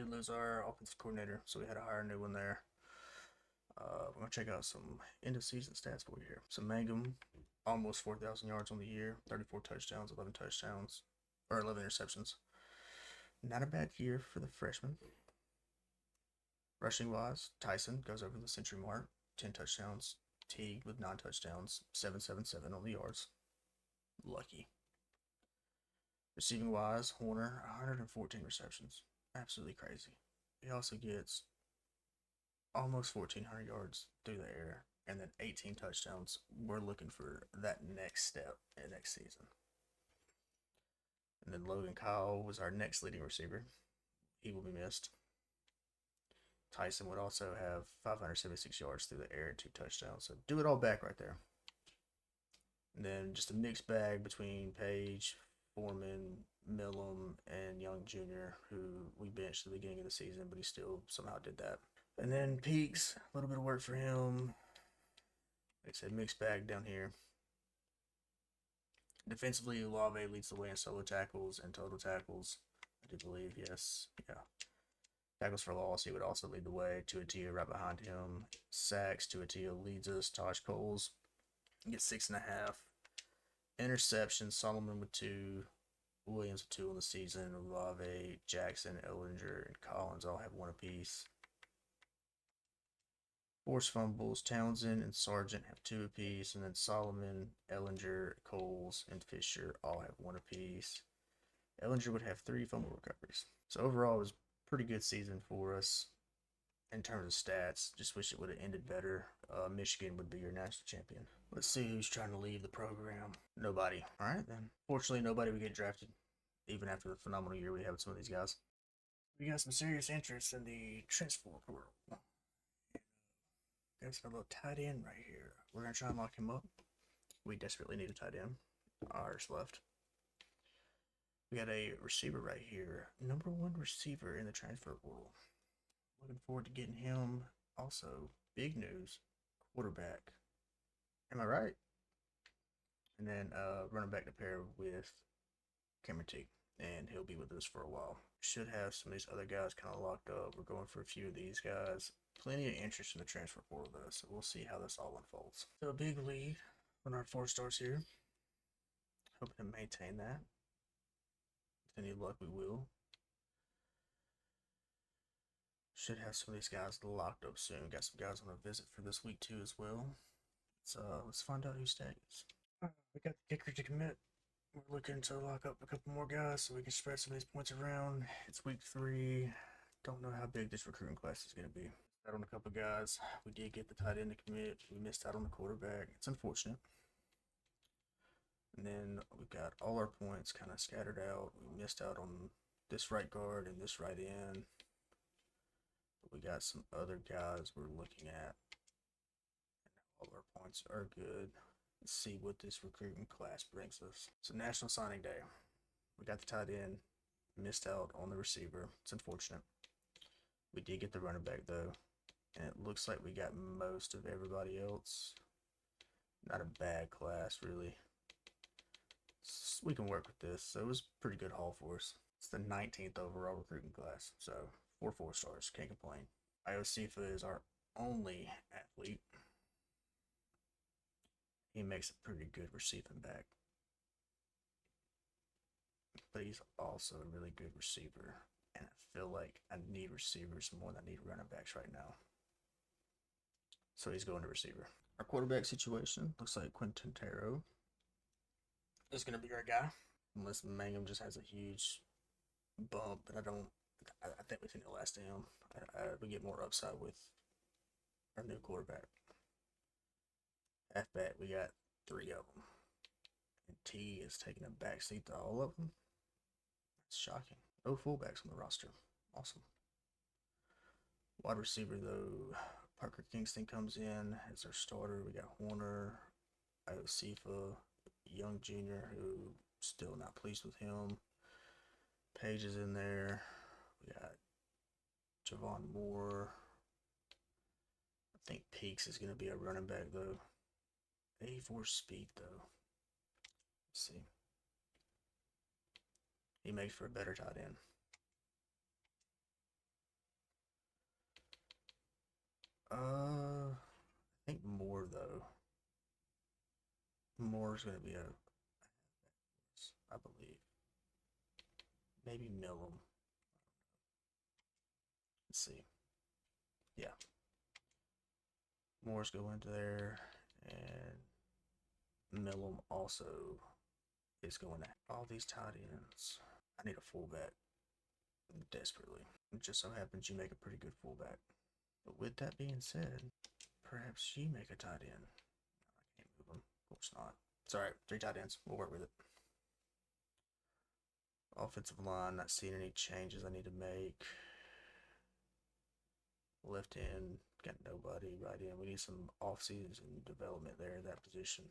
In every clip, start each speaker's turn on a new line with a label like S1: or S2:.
S1: did lose our offensive coordinator, so we had to hire a new one there. We're going to check out some end of season stats for you here. So Mangum, almost 4,000 yards on the year, 34 touchdowns, 11 touchdowns, or 11 interceptions. Not a bad year for the freshman. Rushing wise, Tyson goes over the century mark, 10 touchdowns. Teague with 9 touchdowns, 777 on the yards. Lucky. Receiving wise, Horner, 114 receptions. Absolutely crazy. He also gets almost 1,400 yards through the air and then 18 touchdowns. We're looking for that next step in next season. And then Logan Kyle was our next leading receiver. He will be missed. Tyson would also have 576 yards through the air and 2 touchdowns. So do it all back right there. And then just a mixed bag between Page, Foreman, Millum, and Young Jr., who we benched at the beginning of the season, but he still somehow did that. And then Peaks, a little bit of work for him. Like I said, mixed bag down here. Defensively, Olave leads the way in solo tackles and total tackles. I do believe, yes. Yeah. Tackles for loss, he would also lead the way. Tuatia right behind him. Sacks, Tuatia leads us. Tosh Coles gets 6.5. Interceptions, Solomon with 2. Williams with 2 on the season. Olave, Jackson, Ellinger, and Collins all have 1 apiece. Forced fumbles, Townsend and Sargent have 2 apiece, and then Solomon, Ellinger, Coles, and Fisher all have 1 apiece. Ellinger would have 3 fumble recoveries. So overall, it was a pretty good season for us in terms of stats. Just wish it would have ended better. Michigan would be your national champion. Let's see who's trying to leave the program. Nobody. All right, then. Fortunately, nobody would get drafted, even after the phenomenal year we had with some of these guys. We got some serious interest in the transfer portal. There's a little tight end right here. We're going to try and lock him up. We desperately need a tight end. Ours left. We got a receiver right here. Number 1 receiver in the transfer portal. Looking forward to getting him. Also, big news, quarterback. Am I right? And then running back to pair with Cameron Teague. And he'll be with us for a while. Should have some of these other guys kind of locked up. We're going for a few of these guys. Plenty of interest in the transfer portal, though, so we'll see how this all unfolds. So a big lead on our 4 stars here. Hoping to maintain that. With any luck, we will. Should have some of these guys locked up soon. Got some guys on a visit for this week, too, as well. Let's find out who stays. We got the kicker to commit. We're looking to lock up a couple more guys so we can spread some of these points around. It's week 3. Don't know how big this recruiting class is going to be. Out on a couple guys. We did get the tight end to commit. We missed out on the quarterback. It's unfortunate. And then we got all our points kind of scattered out. We missed out on this right guard and this right end. But we got some other guys we're looking at. And all our points are good. Let's see what this recruiting class brings us. So National Signing Day. We got the tight end. Missed out on the receiver. It's unfortunate. We did get the running back though. And it looks like we got most of everybody else. Not a bad class, really. We can work with this. So it was a pretty good haul for us. It's the 19th overall recruiting class. So 4 4-stars. Can't complain. Iosifa is our only athlete. He makes a pretty good receiving back. But he's also a really good receiver. And I feel like I need receivers more than I need running backs right now. So he's going to receiver. Our quarterback situation looks like Quentin Taro is going to be our guy. Unless Mangum just has a huge bump. But I think we think it'll last to him. We get more upside with our new quarterback. Halfback, we got 3 of them. And T is taking a backseat to all of them. It's shocking. No fullbacks on the roster. Awesome. Wide receiver, though, Parker Kingston comes in as our starter. We got Horner, Iosifa, Young Jr., who still not pleased with him. Page is in there. We got Javon Moore. I think Peaks is going to be a running back, though. 84 speed, though. Let's see. He makes for a better tight end. I think more though. More is going to be I believe. Maybe Millum. Let's see. Yeah. Moore's go into there, and Millum also is going to all these tight ends. I need a fullback desperately. It just so happens you make a pretty good fullback. But with that being said, perhaps you make a tight end. I can't move them. Of course not. It's alright. 3 tight ends. We'll work with it. Offensive line, not seeing any changes I need to make. Left end, got nobody. Right end, we need some offseason development there in that position.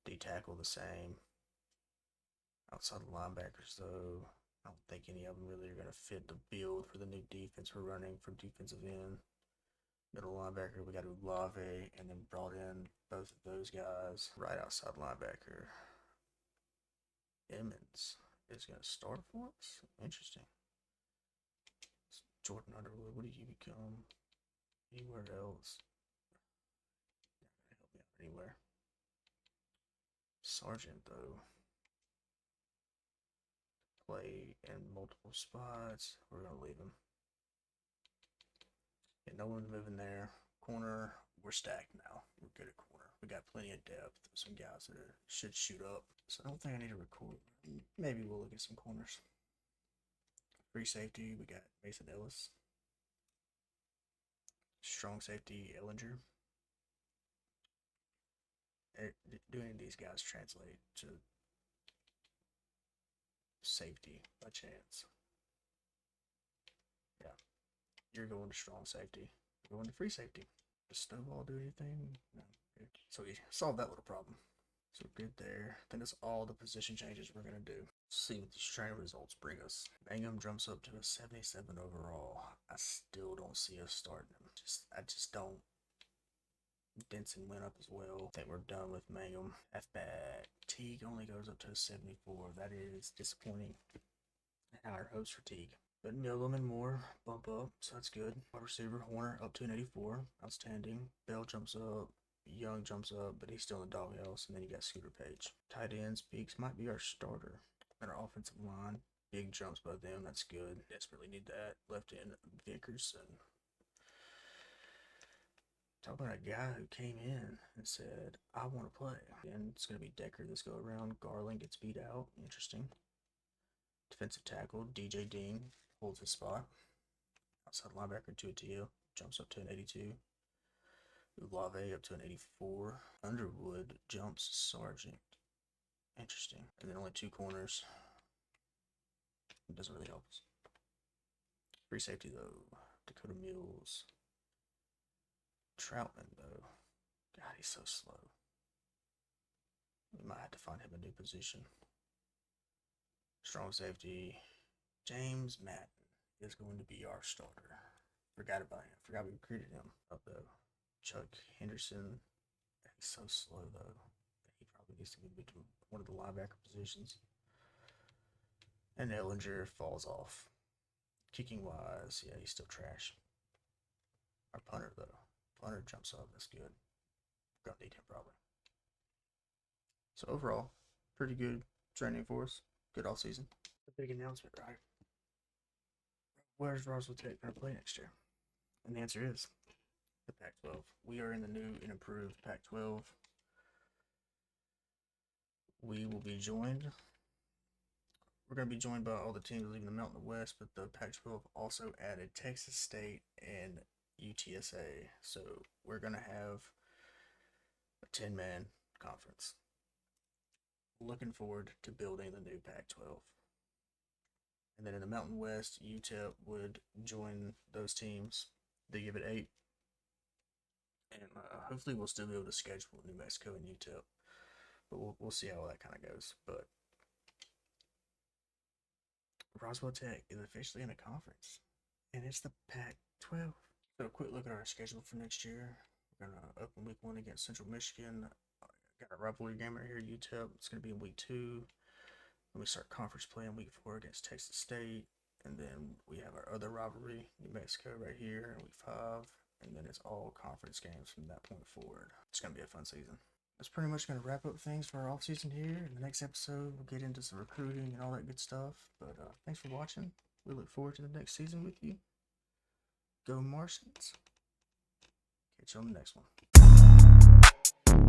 S1: D tackle the same. Outside linebackers, though, I don't think any of them really are going to fit the build for the new defense we're running from defensive end. Middle linebacker, we got Olave, and then brought in both of those guys. Right outside linebacker, Emmons is going to start for us. Interesting. Jordan Underwood, what do you become? Anywhere else? Not going to help me out anywhere. Sergeant, though, play in multiple spots. We're going to leave him. Yeah, no one's moving there. Corner, we're stacked now. We're good at corner. We got plenty of depth. Some guys that should shoot up. So I don't think I need to record. Maybe we'll look at some corners. Free safety, we got Mason Ellis. Strong safety, Ellinger. Do any of these guys translate to safety by chance? Yeah. You're going to strong safety. You're going to free safety. Does Snowball do anything? No. Good. So we solved that little problem. So we're good there. I think that's all the position changes we're going to do. See what these training results bring us. Mangum jumps up to a 77 overall. I still don't see us starting him. I just don't. Denson went up as well. I think we're done with Mangum. Halfback Teague only goes up to a 74. That is disappointing. Higher hopes for Teague. But Millum and Moore bump up, so that's good. Wide receiver Horner up to an 84. Outstanding. Bell jumps up. Young jumps up, but he's still in the doghouse. And then you got Scooter Page. Tight ends, Peaks might be our starter. And our offensive line, big jumps by them. That's good. Desperately need that. Left end, Vickerson. Talk about a guy who came in and said, I want to play. And it's going to be Decker this go around. Garland gets beat out. Interesting. Defensive tackle, DJ Dean holds his spot. Outside linebacker, Tuatio jumps up to an 82. Olave up to an 84. Underwood jumps Sergeant. Interesting. And then only 2 corners. It doesn't really help us. Free safety, though. Dakota Mills. Troutman, though. God, he's so slow. We might have to find him a new position. Strong safety. James Madden is going to be our starter. Forgot about him. Forgot we recruited him. Up, though. Chuck Henderson. He's so slow, though. He probably needs to be to one of the linebacker positions. And Ellinger falls off. Kicking wise, yeah, he's still trash. Our punter, though. Punter jumps up. That's good. We're going to need him probably. So overall, pretty good training for us. Good off season. A big announcement, right? Where's Roswell Tech going to play next year? And the answer is the Pac-12. We are in the new and improved Pac-12. We will be joined. We're going to be joined by all the teams leaving the Mountain West, but the Pac-12 also added Texas State and UTSA. So we're going to have a 10-man conference. Looking forward to building the new Pac-12. And then in the Mountain West, UTEP would join those teams. They give it 8. And hopefully we'll still be able to schedule New Mexico and UTEP. But we'll see how that kind of goes. But Roswell Tech is officially in a conference. And it's the Pac-12. So a quick look at our schedule for next year. We're going to open week 1 against Central Michigan. Got a rivalry game right here, UTEP. It's going to be in week 2. Then we start conference play in week 4 against Texas State. And then we have our other rivalry, New Mexico, right here in week 5. and then it's all conference games from that point forward. It's going to be a fun season. That's pretty much going to wrap up things for our offseason here. In the next episode, we'll get into some recruiting and all that good stuff. But thanks for watching. We look forward to the next season with you. Go Martians. Catch you on the next one.